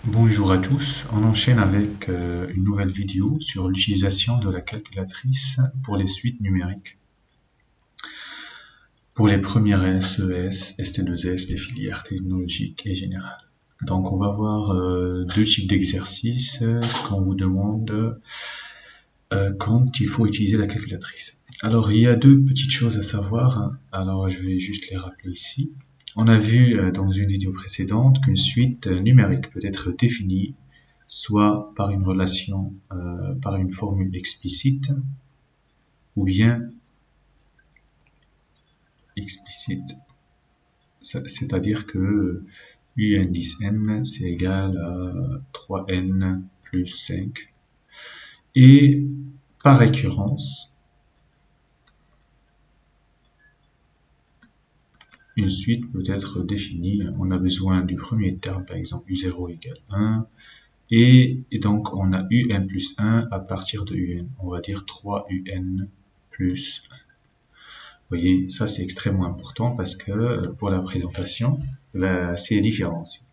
Bonjour à tous, on enchaîne avec une nouvelle vidéo sur l'utilisation de la calculatrice pour les suites numériques. Pour les premières SES, ST2S, les filières technologiques et générales. Donc on va voir deux types d'exercices, ce qu'on vous demande quand il faut utiliser la calculatrice. Alors il y a deux petites choses à savoir, alors je vais juste les rappeler ici. On a vu dans une vidéo précédente qu'une suite numérique peut être définie soit par une relation, par une formule explicite, ou bien explicite, c'est-à-dire que un10n c'est égal à 3n plus 5. Et par récurrence, une suite peut être définie, on a besoin du premier terme, par exemple u0 égale 1, et donc on a un plus 1 à partir de un, on va dire 3un plus 1. Vous voyez, ça c'est extrêmement important parce que pour la présentation, c'est différencié.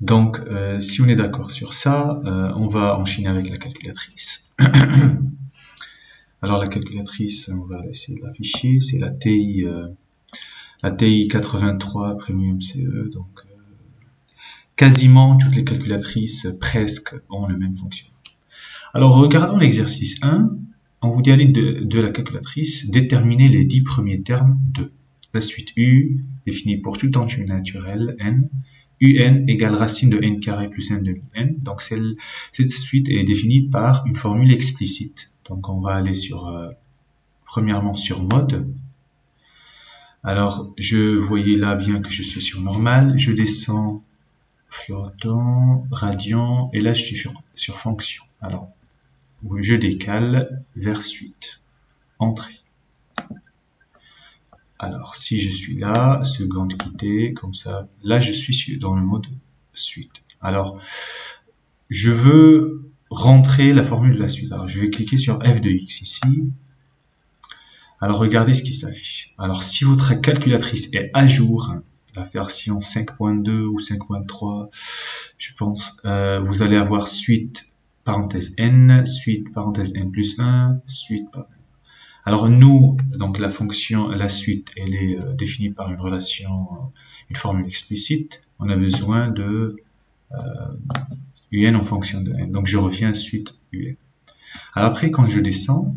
Donc, si on est d'accord sur ça, on va enchaîner avec la calculatrice. Alors la calculatrice, on va essayer de l'afficher, c'est la TI 83 Premium CE, donc quasiment toutes les calculatrices presque ont le même fonctionnement. Alors regardons l'exercice 1, on vous dit aller de la calculatrice, déterminer les 10 premiers termes de la suite U, définie pour tout entier naturel, n, un égale racine de n carré plus n demi n, donc cette suite est définie par une formule explicite. Donc on va aller sur, premièrement sur mode. Alors, je voyais là bien que je suis sur normal, je descends flottant, radian, et là je suis sur fonction. Alors, je décale vers suite, entrée. Alors, si je suis là, seconde quittée, comme ça, là je suis dans le mode suite. Alors, je veux rentrer la formule de la suite. Alors, je vais cliquer sur f de x ici. Alors, regardez ce qui s'affiche. Alors, si votre calculatrice est à jour, la version 5.2 ou 5.3, je pense, vous allez avoir suite, parenthèse n, suite, parenthèse n plus 1, suite, alors nous, donc la fonction, la suite, elle est définie par une relation, une formule explicite. On a besoin de un en fonction de n. Donc je reviens suite un. Alors après, quand je descends,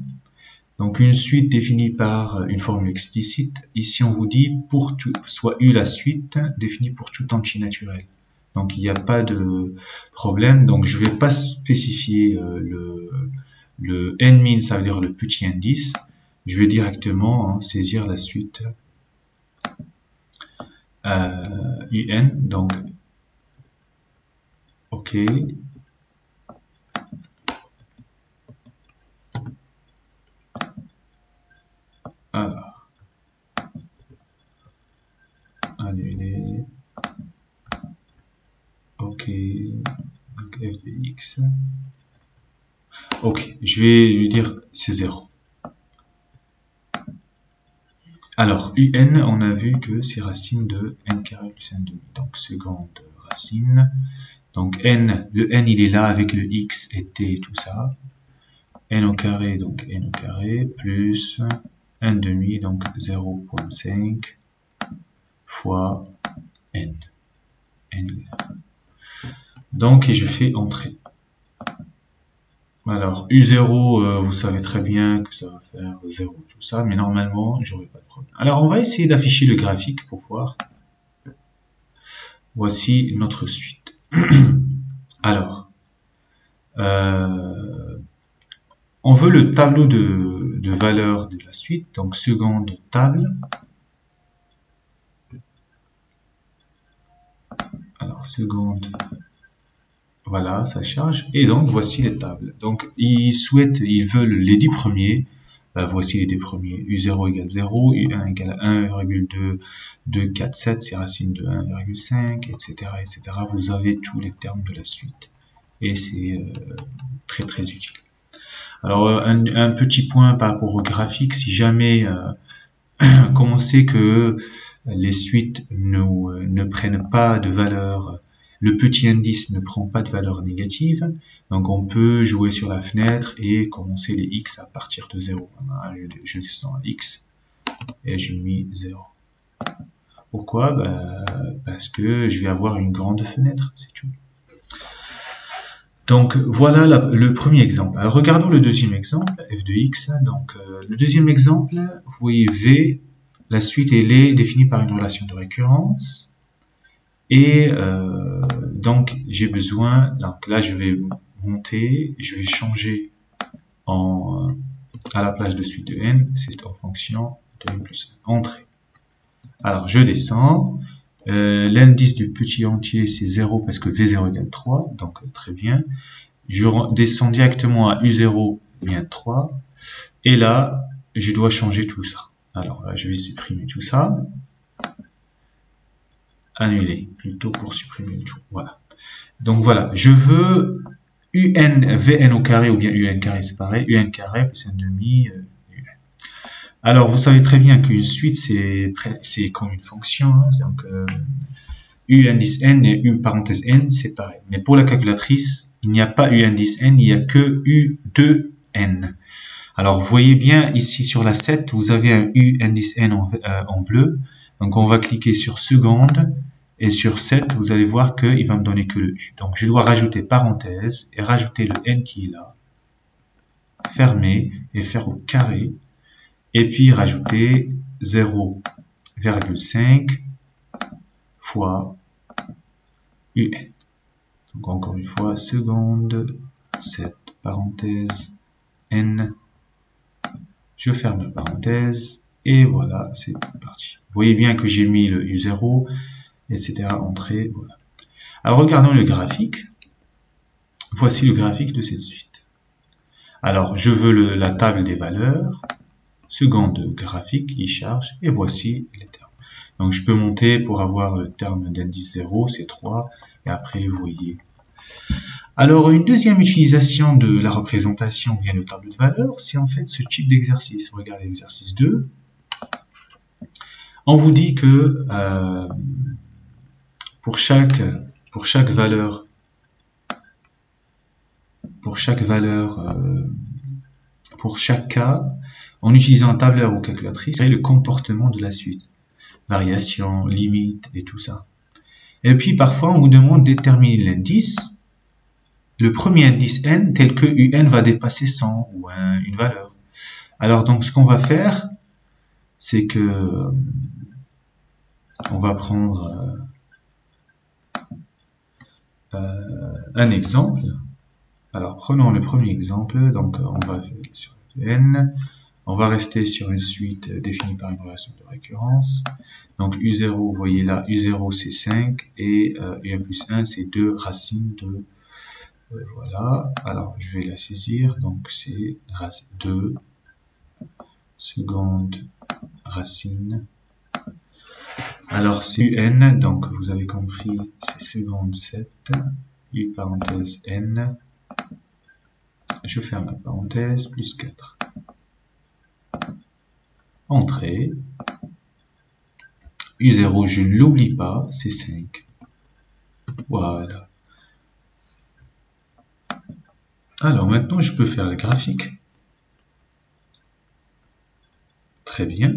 donc une suite définie par une formule explicite, ici on vous dit pour tout, soit U la suite définie pour tout entier naturel. Donc il n'y a pas de problème, donc je ne vais pas spécifier le n-min, ça veut dire le petit indice. Je vais directement saisir la suite un, donc OK. Alors, annuler. OK, donc f de x. OK, je vais lui dire c'est 0. Alors, un, on a vu que c'est racine de n carré plus n demi. Donc, seconde racine. Donc, n, le n, il est là avec le x et t et tout ça. N au carré, donc n au carré, plus n demi, donc 0.5 fois n. Donc, et je fais entrer. Alors, U0, vous savez très bien que ça va faire 0, tout ça, mais normalement, j'aurai pas de problème. Alors, on va essayer d'afficher le graphique pour voir. Voici notre suite. Alors, on veut le tableau de valeur de la suite, donc seconde table. Alors, seconde, voilà, ça charge. Et donc, voici les tables. Donc, ils veulent les 10 premiers. Voici les 10 premiers. U0 égale 0, U1 égale 1,2247, c'est racine de 1,5, etc., etc. Vous avez tous les termes de la suite. Et c'est très, très utile. Alors, un petit point par rapport au graphique, si jamais, comme on sait que les suites ne prennent pas de valeur le petit indice ne prend pas de valeur négative, donc on peut jouer sur la fenêtre et commencer les x à partir de 0. Je descends à x et j'ai mis 0. Pourquoi? Parce que je vais avoir une grande fenêtre, c'est tout. Donc voilà le premier exemple. Alors regardons le deuxième exemple, f de x. Donc le deuxième exemple, vous voyez v, la suite elle est définie par une relation de récurrence. Et donc j'ai besoin, donc là je vais monter, je vais changer à la place de suite de n, c'est en fonction de n plus 1, entrée. Alors je descends, l'indice du petit entier c'est 0 parce que v0 égale 3, donc très bien. Je descends directement à u0 égale 3, et là je dois changer tout ça. Alors là je vais supprimer tout ça. Annuler, plutôt pour supprimer le tout. Voilà. Donc voilà, je veux un, vn au carré ou bien un carré, c'est pareil, un carré plus un demi un. Alors vous savez très bien qu'une suite c'est comme une fonction, hein, donc u indice n et u parenthèse n c'est pareil. Mais pour la calculatrice, il n'y a pas u indice n, il n'y a que u2n. Alors vous voyez bien ici sur la 7, vous avez un u indice n en bleu. Donc on va cliquer sur seconde et sur 7, vous allez voir qu'il va me donner que le u. Donc je dois rajouter parenthèse et rajouter le n qui est là, fermer et faire au carré, et puis rajouter 0,5 fois un. Donc encore une fois, seconde, 7, parenthèse, n, je ferme la parenthèse, et voilà, c'est parti. Vous voyez bien que j'ai mis le u0, etc. entrée, voilà. Alors regardons le graphique. Voici le graphique de cette suite. Alors je veux la table des valeurs, seconde graphique, il charge, et voici les termes. Donc je peux monter pour avoir le terme d'indice 0, c'est 3, et après vous voyez. Alors une deuxième utilisation de la représentation bien le tableau de valeurs, c'est en fait ce type d'exercice. Regardez l'exercice 2. On vous dit que pour chaque valeur, pour chaque cas, en utilisant un tableur ou calculatrice, le comportement de la suite, variation, limite et tout ça. Et puis parfois on vous demande de déterminer l'indice, le premier indice n tel que un va dépasser 100 ou une valeur. Alors donc ce qu'on va faire, c'est que on va prendre un exemple. Alors prenons le premier exemple, donc on va faire sur n, on va rester sur une suite définie par une relation de récurrence. Donc u0, vous voyez là, u0 c'est 5 et u1 plus 1 c'est 2 racines de... voilà, alors je vais la saisir, donc c'est 2 seconde racine. Alors c'est un, donc vous avez compris, c'est seconde 7, u parenthèse n, je ferme la parenthèse, plus 4. Entrée, u0, je ne l'oublie pas, c'est 5. Voilà. Alors maintenant, je peux faire le graphique. Très bien.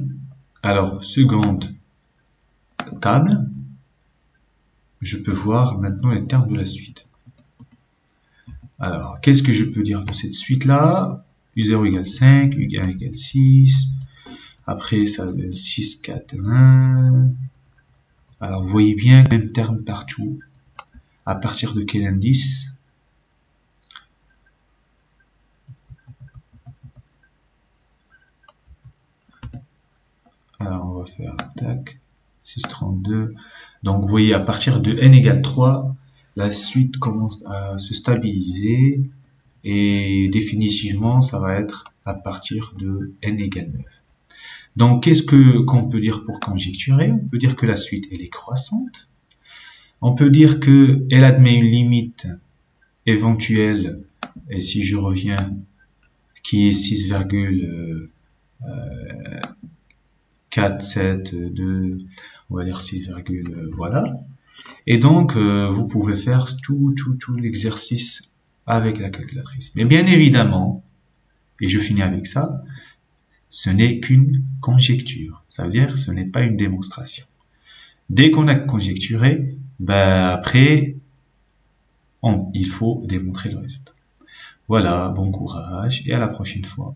Alors, seconde table, je peux voir maintenant les termes de la suite. Alors, qu'est-ce que je peux dire de cette suite-là? U0 égale 5, U1 égale 6, après ça 6, 4, 1. Alors, vous voyez bien, même terme partout. À partir de quel indice? Alors, on va faire tac, 6, 32. Donc, vous voyez, à partir de n égale 3, la suite commence à se stabiliser et définitivement, ça va être à partir de n égale 9. Donc, qu'est-ce qu'on peut dire pour conjecturer? On peut dire que la suite, elle est croissante. On peut dire qu'elle admet une limite éventuelle, et si je reviens, qui est 6,4, 7, 2, on va dire 6, voilà. Et donc, vous pouvez faire tout l'exercice avec la calculatrice. Mais bien évidemment, et je finis avec ça, ce n'est qu'une conjecture. Ça veut dire que ce n'est pas une démonstration. Dès qu'on a conjecturé, ben après, il faut démontrer le résultat. Voilà, bon courage et à la prochaine fois.